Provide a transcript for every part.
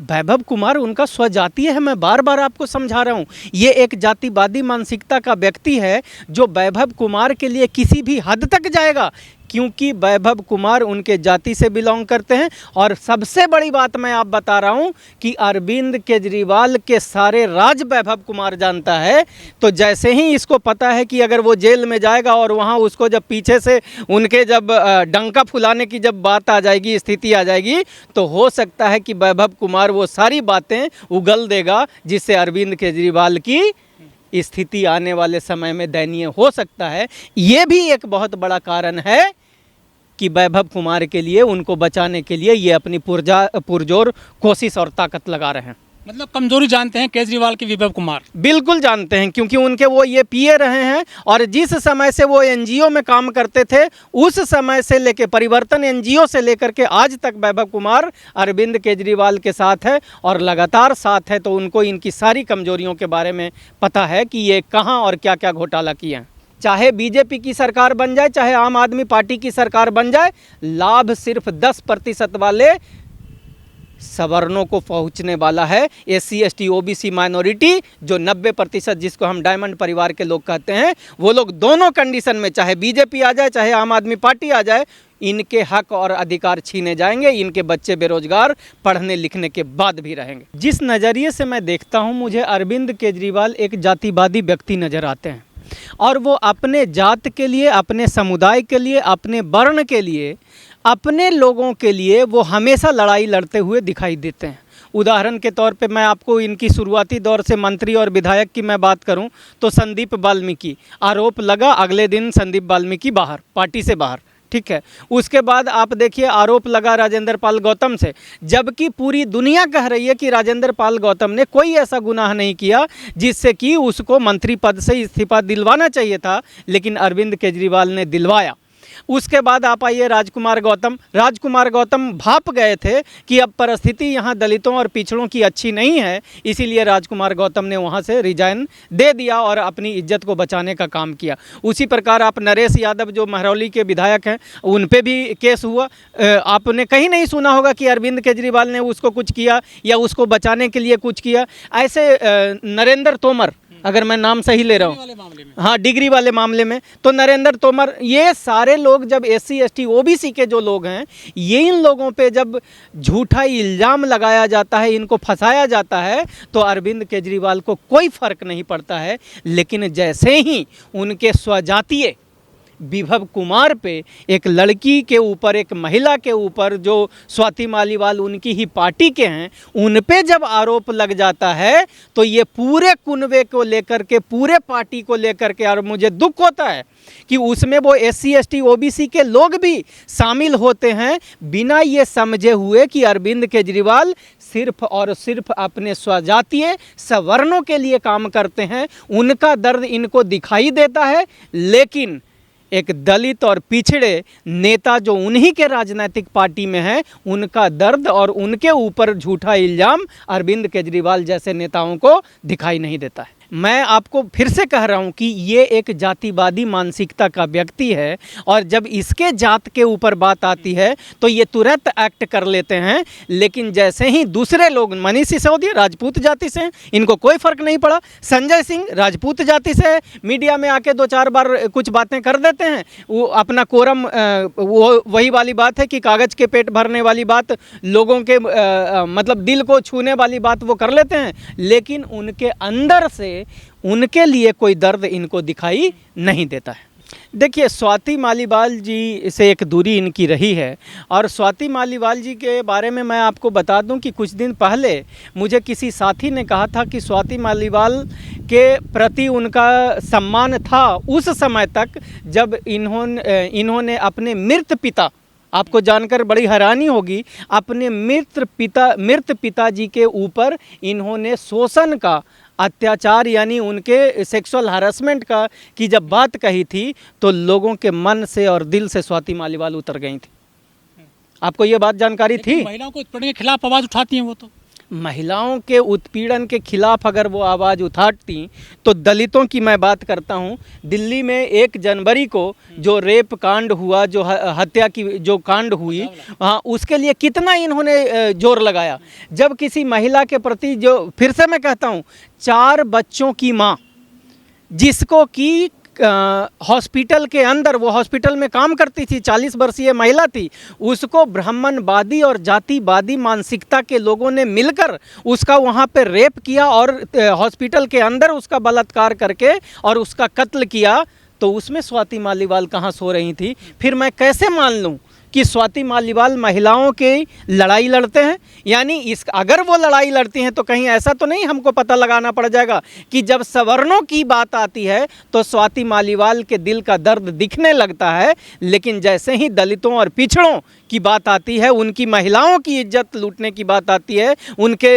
वैभव कुमार उनका स्वजातीय है, मैं बार बार आपको समझा रहा हूँ। ये एक जातिवादी मानसिकता का व्यक्ति है जो वैभव कुमार के लिए किसी भी हद तक जाएगा, क्योंकि वैभव कुमार उनके जाति से बिलोंग करते हैं। और सबसे बड़ी बात मैं आप बता रहा हूं कि अरविंद केजरीवाल के सारे राज वैभव कुमार जानता है। तो जैसे ही इसको पता है कि अगर वो जेल में जाएगा और वहां उसको जब पीछे से उनके जब डंका फुलाने की जब बात आ जाएगी, स्थिति आ जाएगी, तो हो सकता है कि वैभव कुमार वो सारी बातें उगल देगा जिससे अरविंद केजरीवाल की स्थिति आने वाले समय में दयनीय हो सकता है। ये भी एक बहुत बड़ा कारण है कि वैभव कुमार के लिए, उनको बचाने के लिए ये अपनी पुरजोर कोशिश और ताकत लगा रहे हैं। मतलब कमजोरी जानते हैं केजरीवाल की वैभव कुमार? बिल्कुल जानते हैं, क्योंकि उनके वो ये पिए रहे हैं। और जिस समय से वो एनजीओ में काम करते थे, उस समय से लेकर परिवर्तन एनजीओ से लेकर के आज तक वैभव कुमार अरविंद केजरीवाल के साथ है और लगातार साथ है। तो उनको इनकी सारी कमजोरियों के बारे में पता है कि ये कहाँ और क्या क्या घोटाला किए हैं। चाहे बीजेपी की सरकार बन जाए, चाहे आम आदमी पार्टी की सरकार बन जाए, लाभ सिर्फ 10% वाले सवर्णों को पहुंचने वाला है। एससी एसटी ओबीसी माइनॉरिटी जो 90%, जिसको हम डायमंड परिवार के लोग कहते हैं, वो लोग दोनों कंडीशन में, चाहे बीजेपी आ जाए चाहे आम आदमी पार्टी आ जाए, इनके हक और अधिकार छीने जाएंगे। इनके बच्चे बेरोजगार पढ़ने लिखने के बाद भी रहेंगे। जिस नज़रिए से मैं देखता हूं, मुझे अरविंद केजरीवाल एक जातिवादी व्यक्ति नज़र आते हैं और वो अपने जात के लिए, अपने समुदाय के लिए, अपने वर्ण के लिए, अपने लोगों के लिए वो हमेशा लड़ाई लड़ते हुए दिखाई देते हैं। उदाहरण के तौर पे मैं आपको इनकी शुरुआती दौर से मंत्री और विधायक की मैं बात करूं तो संदीप वाल्मीकि, आरोप लगा, अगले दिन संदीप वाल्मीकि बाहर, पार्टी से बाहर, ठीक है। उसके बाद आप देखिए आरोप लगा राजेंद्र पाल गौतम से, जबकि पूरी दुनिया कह रही है कि राजेंद्र पाल गौतम ने कोई ऐसा गुनाह नहीं किया जिससे कि उसको मंत्री पद से इस्तीफा दिलवाना चाहिए था, लेकिन अरविंद केजरीवाल ने दिलवाया। उसके बाद आप आइए राजकुमार गौतम भाप गए थे कि अब परिस्थिति यहाँ दलितों और पिछड़ों की अच्छी नहीं है, इसीलिए राजकुमार गौतम ने वहाँ से रिजाइन दे दिया और अपनी इज्जत को बचाने का काम किया। उसी प्रकार आप नरेश यादव जो महरौली के विधायक हैं, उन पे भी केस हुआ। आपने कहीं नहीं सुना होगा कि अरविंद केजरीवाल ने उसको कुछ किया या उसको बचाने के लिए कुछ किया। ऐसे नरेंद्र तोमर, अगर मैं नाम सही ले रहा हूँ, हाँ, डिग्री वाले मामले में, तो नरेंद्र तोमर, ये सारे लोग जब एससी एसटी ओबीसी के जो लोग हैं, ये इन लोगों पे जब झूठा इल्ज़ाम लगाया जाता है, इनको फंसाया जाता है, तो अरविंद केजरीवाल को कोई फ़र्क नहीं पड़ता है। लेकिन जैसे ही उनके स्वजातीय विभव कुमार पे, एक लड़की के ऊपर, एक महिला के ऊपर, जो स्वाति मालीवाल उनकी ही पार्टी के हैं, उन पे जब आरोप लग जाता है, तो ये पूरे कुनबे को लेकर के, पूरे पार्टी को लेकर के, और मुझे दुख होता है कि उसमें वो एससी एसटी ओबीसी के लोग भी शामिल होते हैं, बिना ये समझे हुए कि अरविंद केजरीवाल सिर्फ और सिर्फ अपने स्वजातीय सवर्णों के लिए काम करते हैं। उनका दर्द इनको दिखाई देता है, लेकिन एक दलित और पिछड़े नेता जो उन्हीं के राजनीतिक पार्टी में है, उनका दर्द और उनके ऊपर झूठा इल्ज़ाम अरविंद केजरीवाल जैसे नेताओं को दिखाई नहीं देता है। मैं आपको फिर से कह रहा हूं कि ये एक जातिवादी मानसिकता का व्यक्ति है, और जब इसके जात के ऊपर बात आती है तो ये तुरंत एक्ट कर लेते हैं। लेकिन जैसे ही दूसरे लोग, मनीष सिसोदिया राजपूत जाति से हैं, इनको कोई फ़र्क नहीं पड़ा। संजय सिंह राजपूत जाति से है, मीडिया में आके 2-4 बार कुछ बातें कर देते हैं, वो अपना कोरम, वो वही वाली बात है कि कागज़ के पेट भरने वाली बात, लोगों के मतलब दिल को छूने वाली बात वो कर लेते हैं, लेकिन उनके अंदर से उनके लिए कोई दर्द इनको दिखाई नहीं देता है। देखिए, स्वाति मालीवाल जी से एक दूरी इनकी रही है, और स्वाति मालीवाल जी के बारे में मैं आपको बता दूं कि कुछ दिन पहले मुझे किसी साथी ने कहा था कि स्वाति मालीवाल के प्रति उनका सम्मान था उस समय तक जब इन्होंने अपने मृत पिता, आपको जानकर बड़ी हैरानी होगी, अपने मृत पिताजी के ऊपर इन्होंने शोषण का, अत्याचार यानी उनके सेक्सुअल हरासमेंट का की जब बात कही थी, तो लोगों के मन से और दिल से स्वाति मालीवाल उतर गई थी। आपको ये बात जानकारी थी? महिलाओं को के खिलाफ आवाज़ उठाती हैं वो तो। महिलाओं के उत्पीड़न के खिलाफ अगर वो आवाज़ उठाती तो दलितों की मैं बात करता हूँ, दिल्ली में 1 जनवरी को जो रेप कांड हुआ, जो हत्या की जो कांड हुई, हाँ, उसके लिए कितना इन्होंने जोर लगाया। जब किसी महिला के प्रति, जो फिर से मैं कहता हूँ, 4 बच्चों की माँ, जिसको कि हॉस्पिटल के अंदर, वो हॉस्पिटल में काम करती थी, 40 वर्षीय महिला थी, उसको ब्राह्मणवादी और जातिवादी मानसिकता के लोगों ने मिलकर उसका वहाँ पे रेप किया और हॉस्पिटल के अंदर उसका बलात्कार करके और उसका कत्ल किया। तो उसमें स्वाति मालीवाल कहाँ सो रही थी? फिर मैं कैसे मान लूँ कि स्वाति मालीवाल महिलाओं की लड़ाई लड़ते हैं? यानी अगर वो लड़ाई लड़ती हैं तो कहीं ऐसा तो नहीं हमको पता लगाना पड़ जाएगा कि जब सवर्णों की बात आती है तो स्वाति मालीवाल के दिल का दर्द दिखने लगता है, लेकिन जैसे ही दलितों और पिछड़ों की बात आती है, उनकी महिलाओं की इज्जत लूटने की बात आती है, उनके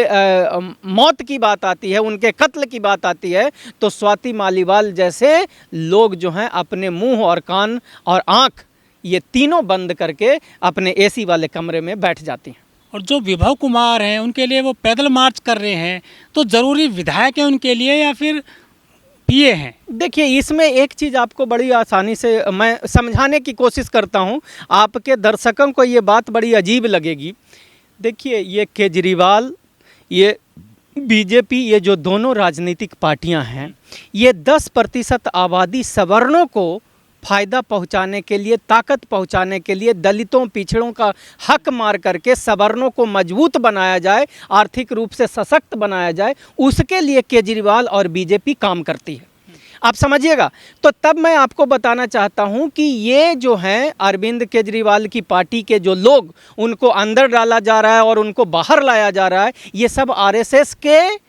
मौत की बात आती है, उनके कत्ल की बात आती है, तो स्वाति मालीवाल जैसे लोग जो हैं अपने मुंह और कान और आँख ये तीनों बंद करके अपने एसी वाले कमरे में बैठ जाती हैं। और जो विभव कुमार हैं उनके लिए वो पैदल मार्च कर रहे हैं, तो ज़रूरी विधायक है उनके लिए या फिर पीए हैं? देखिए, इसमें एक चीज़ आपको बड़ी आसानी से मैं समझाने की कोशिश करता हूं, आपके दर्शकों को ये बात बड़ी अजीब लगेगी। देखिए, ये केजरीवाल, ये बीजेपी, ये जो दोनों राजनीतिक पार्टियां हैं, ये 10% आबादी सवर्णों को फ़ायदा पहुंचाने के लिए, ताकत पहुंचाने के लिए, दलितों पिछड़ों का हक मार करके सवर्णों को मजबूत बनाया जाए, आर्थिक रूप से सशक्त बनाया जाए, उसके लिए केजरीवाल और बीजेपी काम करती है। आप समझिएगा। तो तब मैं आपको बताना चाहता हूं कि ये जो हैं अरविंद केजरीवाल की पार्टी के जो लोग, उनको अंदर डाला जा रहा है और उनको बाहर लाया जा रहा है, ये सब आरएसएस के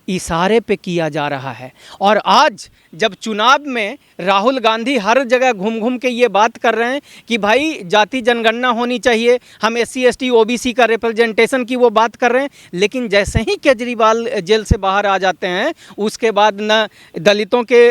इशारे पे किया जा रहा है। और आज जब चुनाव में राहुल गांधी हर जगह घूम घूम के ये बात कर रहे हैं कि भाई जाति जनगणना होनी चाहिए, हम SC ST OBC का रिप्रेजेंटेशन की वो बात कर रहे हैं, लेकिन जैसे ही केजरीवाल जेल से बाहर आ जाते हैं, उसके बाद न दलितों के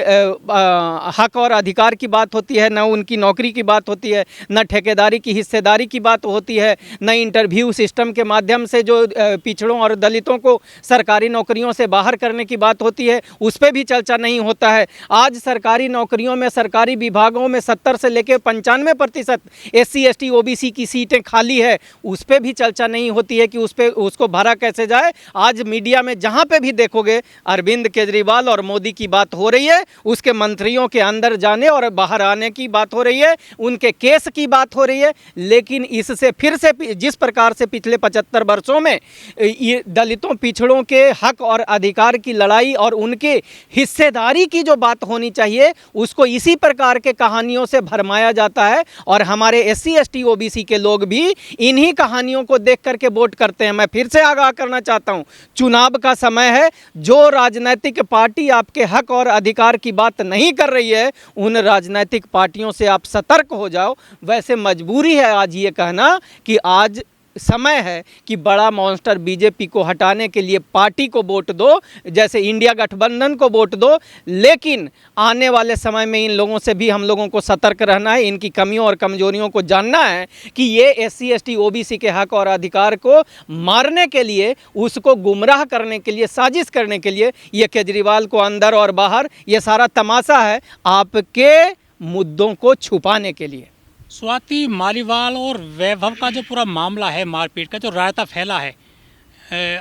हक और अधिकार की बात होती है, न उनकी नौकरी की बात होती है, न ठेकेदारी की हिस्सेदारी की बात होती है, न इंटरव्यू सिस्टम के माध्यम से जो पिछड़ों और दलितों को सरकारी नौकरियों से बाहर करने की बात होती है, उस पर भी चर्चा नहीं होता है। आज सरकारी नौकरियों में, सरकारी विभागों में 70 से लेकर 95% SC ST OBC की सीटें खाली है, उस पर भी चर्चा नहीं होती है कि उसको भरा कैसे जाए। आज मीडिया में जहाँ पे भी देखोगे अरविंद केजरीवाल और मोदी की बात हो रही है, उसके मंत्रियों के अंदर जाने और बाहर आने की बात हो रही है, उनके केस की बात हो रही है। लेकिन इससे फिर से जिस प्रकार से पिछले 75 वर्षों में ये दलितों पिछड़ों के हक और अधिकार की लड़ाई और उनके हिस्सेदारी की जो बात होनी चाहिए, उसको इसी प्रकार के कहानियों से भरमाया जाता है। और हमारे SC ST OBC के लोग भी इन्हीं कहानियों को देख करके वोट करते हैं। मैं फिर से आगाह करना चाहता हूं, चुनाव का समय है, जो राजनीतिक पार्टी आपके हक और अधिकार की बात नहीं कर रही है, उन राजनीतिक पार्टियों से आप सतर्क हो जाओ। वैसे मजबूरी है आज ये कहना कि आज समय है कि बड़ा मॉन्स्टर बीजेपी को हटाने के लिए पार्टी को वोट दो, जैसे इंडिया गठबंधन को वोट दो। लेकिन आने वाले समय में इन लोगों से भी हम लोगों को सतर्क रहना है, इनकी कमियों और कमजोरियों को जानना है कि ये SC ST OBC के हक और अधिकार को मारने के लिए, उसको गुमराह करने के लिए, साजिश करने के लिए ये केजरीवाल को अंदर और बाहर ये सारा तमाशा है, आपके मुद्दों को छुपाने के लिए। स्वाति मालीवाल और वैभव का जो पूरा मामला है, मारपीट का जो रायता फैला है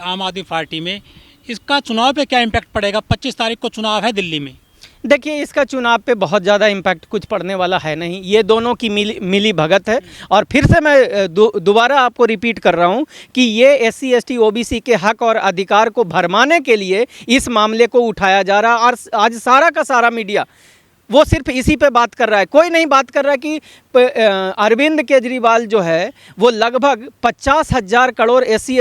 आम आदमी पार्टी में, इसका चुनाव पे क्या इम्पैक्ट पड़ेगा? 25 तारीख को चुनाव है दिल्ली में। देखिए, इसका चुनाव पे बहुत ज़्यादा इम्पैक्ट कुछ पड़ने वाला है नहीं। ये दोनों की मिली भगत है। और फिर से मैं दोबारा आपको रिपीट कर रहा हूँ कि ये SC ST OBC के हक और अधिकार को भरमाने के लिए इस मामले को उठाया जा रहा है। और आज सारा का सारा मीडिया वो सिर्फ इसी पे बात कर रहा है। कोई नहीं बात कर रहा है कि अरविंद केजरीवाल जो है वो लगभग 50,000 करोड़ SC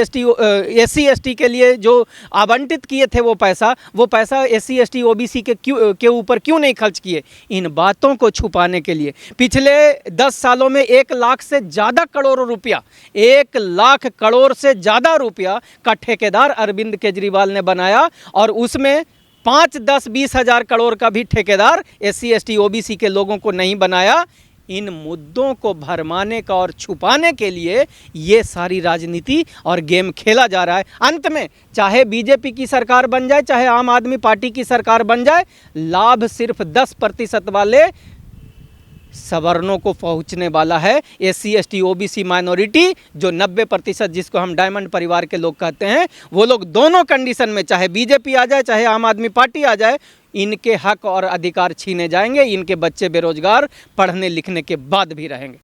ST के लिए जो आवंटित किए थे वो पैसा SC ST OBC के ऊपर क्यों नहीं खर्च किए? इन बातों को छुपाने के लिए पिछले 10 सालों में 1 लाख से ज़्यादा करोड़ रुपया, 1 लाख करोड़ से ज़्यादा रुपया का ठेकेदार अरविंद केजरीवाल ने बनाया। और उसमें 5, 10, 20 हज़ार करोड़ का भी ठेकेदार SC ST OBC के लोगों को नहीं बनाया। इन मुद्दों को भरमाने का और छुपाने के लिए ये सारी राजनीति और गेम खेला जा रहा है। अंत में चाहे बीजेपी की सरकार बन जाए, चाहे आम आदमी पार्टी की सरकार बन जाए, लाभ सिर्फ 10% वाले सवर्णों को पहुंचने वाला है। SC ST OBC माइनॉरिटी जो 90% जिसको हम डायमंड परिवार के लोग कहते हैं, वो लोग दोनों कंडीशन में, चाहे बीजेपी आ जाए चाहे आम आदमी पार्टी आ जाए, इनके हक और अधिकार छीने जाएंगे। इनके बच्चे बेरोजगार पढ़ने लिखने के बाद भी रहेंगे।